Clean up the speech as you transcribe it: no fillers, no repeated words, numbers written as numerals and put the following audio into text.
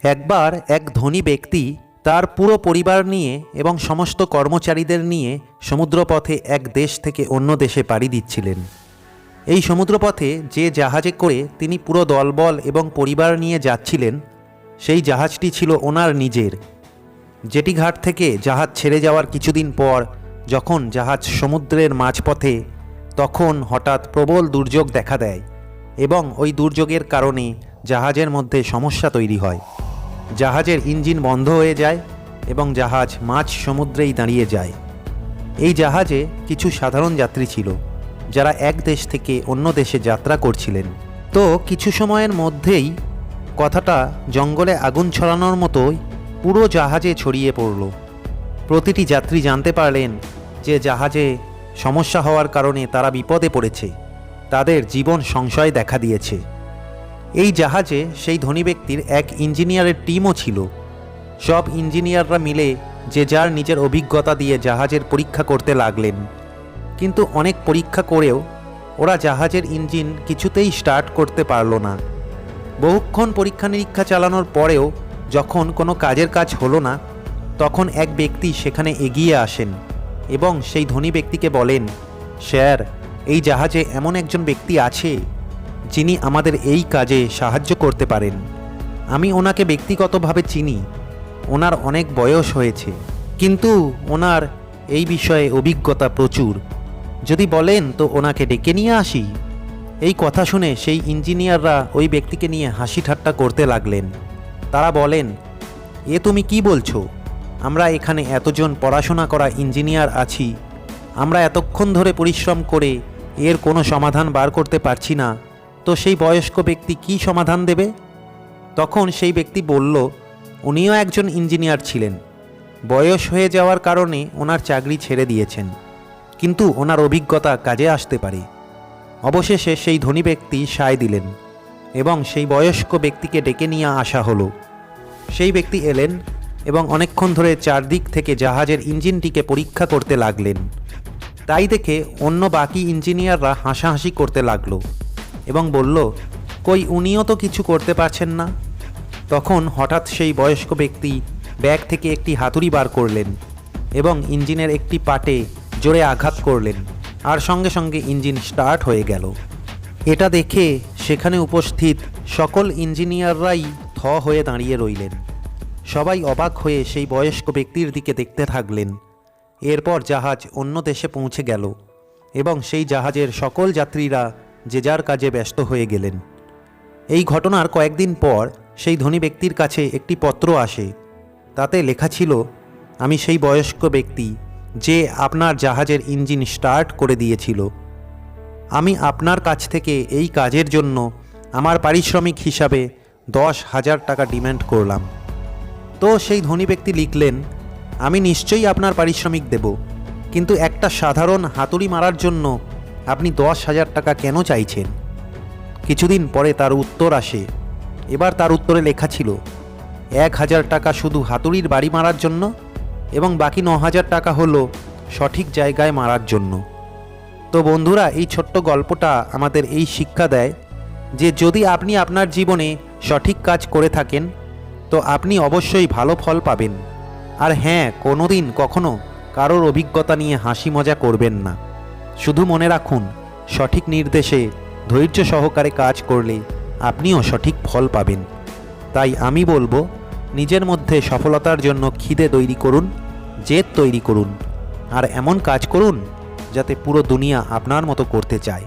একবার এক ধনী ব্যক্তি তার পুরো পরিবার নিয়ে এবং সমস্ত কর্মচারীদের নিয়ে সমুদ্রপথে এক দেশ থেকে অন্য দেশে পাড়ি দিচ্ছিলেন। এই সমুদ্রপথে যে জাহাজে করে তিনি পুরো দলবল এবং পরিবার নিয়ে যাচ্ছিলেন, সেই জাহাজটি ছিল ওনার নিজের। জেটি ঘাট থেকে জাহাজ ছেড়ে যাওয়ার কিছুদিন পর যখন জাহাজ সমুদ্রের মাঝপথে, তখন হঠাৎ প্রবল দুর্যোগ দেখা দেয় এবং ওই দুর্যোগের কারণে জাহাজের মধ্যে সমস্যা তৈরি হয়। জাহাজের ইঞ্জিন বন্ধ হয়ে যায় এবং জাহাজ মাঝ সমুদ্রেই দাঁড়িয়ে যায়। এই জাহাজে কিছু সাধারণ যাত্রী ছিল যারা এক দেশ থেকে অন্য দেশে যাত্রা করছিলেন। তো কিছু সময়ের মধ্যেই কথাটা জঙ্গলে আগুন ছড়ানোর মতোই পুরো জাহাজে ছড়িয়ে পড়ল। প্রতিটি যাত্রী জানতে পারলেন যে জাহাজে সমস্যা হওয়ার কারণে তারা বিপদে পড়েছে, তাদের জীবন সংশয় দেখা দিয়েছে। এই জাহাজে সেই ধনী ব্যক্তির এক ইঞ্জিনিয়ারের টিমও ছিল। সব ইঞ্জিনিয়াররা মিলে যে যার নিজের অভিজ্ঞতা দিয়ে জাহাজের পরীক্ষা করতে লাগলেন। কিন্তু অনেক পরীক্ষা করেও ওরা জাহাজের ইঞ্জিন কিছুতেই স্টার্ট করতে পারল না। বহুক্ষণ পরীক্ষা নিরীক্ষা চালানোর পরেও যখন কোনো কাজের কাজ হলো না, তখন এক ব্যক্তি সেখানে এগিয়ে আসেন এবং সেই ধনী ব্যক্তিকে বলেন, স্যার, এই জাহাজে এমন একজন ব্যক্তি আছে যিনি আমাদের এই কাজে সাহায্য করতে পারেন। আমি ওনাকে ব্যক্তিগতভাবে চিনি। ওনার অনেক বয়স হয়েছে, কিন্তু ওনার এই বিষয়ে অভিজ্ঞতা প্রচুর। যদি বলেন তো ওনাকে ডেকে নিয়ে আসি। এই কথা শুনে সেই ইঞ্জিনিয়াররা ওই ব্যক্তিকে নিয়ে হাসি ঠাট্টা করতে লাগলেন। তারা বলেন, এ তুমি কি বলছো? আমরা এখানে এতজন পড়াশোনা করা ইঞ্জিনিয়ার আছি, আমরা এতক্ষণ ধরে পরিশ্রম করে এর কোনো সমাধান বার করতে পারছি না, তো সেই বয়স্ক ব্যক্তি কি সমাধান দেবে? তখন সেই ব্যক্তি বলল, উনিও একজন ইঞ্জিনিয়ার ছিলেন, বয়স হয়ে যাওয়ার কারণে ওনার চাকরি ছেড়ে দিয়েছেন, কিন্তু ওনার অভিজ্ঞতা কাজে আসতে পারে। অবশেষে সেই ধনী ব্যক্তি সায় দিলেন এবং সেই বয়স্ক ব্যক্তিকে ডেকে নিয়ে আসা হলো। সেই ব্যক্তি এলেন এবং অনেকক্ষণ ধরে চারদিক থেকে জাহাজের ইঞ্জিনটিকে পরীক্ষা করতে লাগলেন। তাই দেখে অন্য বাকি ইঞ্জিনিয়াররা হাসাহাসি করতে লাগলো এবং বলল, কই উনিও তো কিছু করতে পারছেন না। তখন হঠাৎ সেই বয়স্ক ব্যক্তি ব্যাগ থেকে একটি হাতুড়ি বার করলেন এবং ইঞ্জিনের একটি পাটে জোরে আঘাত করলেন, আর সঙ্গে সঙ্গে ইঞ্জিন স্টার্ট হয়ে গেল। এটা দেখে সেখানে উপস্থিত সকল ইঞ্জিনিয়াররাই থ হয়ে দাঁড়িয়ে রইলেন। সবাই অবাক হয়ে সেই বয়স্ক ব্যক্তির দিকে দেখতে থাকলেন। এরপর জাহাজ অন্য দেশে পৌঁছে গেল এবং সেই জাহাজের সকল যাত্রীরা যে যার কাজে ব্যস্ত হয়ে গেলেন। এই ঘটনার কয়েকদিন পর সেই ধনী ব্যক্তির কাছে একটি পত্র আসে। তাতে লেখা ছিল, আমি সেই বয়স্ক ব্যক্তি যে আপনার জাহাজের ইঞ্জিন স্টার্ট করে দিয়েছিল। আমি আপনার কাছ থেকে এই কাজের জন্য আমার পারিশ্রমিক হিসাবে 10,000 টাকা ডিমান্ড করলাম। তো সেই ধনী ব্যক্তি লিখলেন, আমি নিশ্চয়ই আপনার পারিশ্রমিক দেব, কিন্তু একটা সাধারণ হাতুড়ি মারার জন্য আপনি 10,000 টাকা কেন চাইছেন? কিছুদিন পরে তার উত্তর আসে। এবার তার উত্তরে লেখা ছিল, 1,000 টাকা শুধু হাতুড়ির বাড়ি মারার জন্য এবং বাকি 9,000 টাকা হলো সঠিক জায়গায় মারার জন্য। তো বন্ধুরা, এই ছোট্ট গল্পটা আমাদের এই শিক্ষা দেয় যে যদি আপনি আপনার জীবনে সঠিক কাজ করে থাকেন তো আপনি অবশ্যই ভালো ফল পাবেন। আর হ্যাঁ, কোনোদিন কখনো কারোর অভিজ্ঞতা নিয়ে হাসি মজা করবেন না। শুধু মনে রাখুন, সঠিক নির্দেশে ধৈর্য সহকারে কাজ করলে আপনিও সঠিক ফল পাবেন। তাই আমি বলবো, নিজের মধ্যে সফলতার জন্য খিদে তৈরি করুন, জেদ তৈরি করুন, আর এমন কাজ করুন যাতে পুরো দুনিয়া আপনার মতো করতে চায়।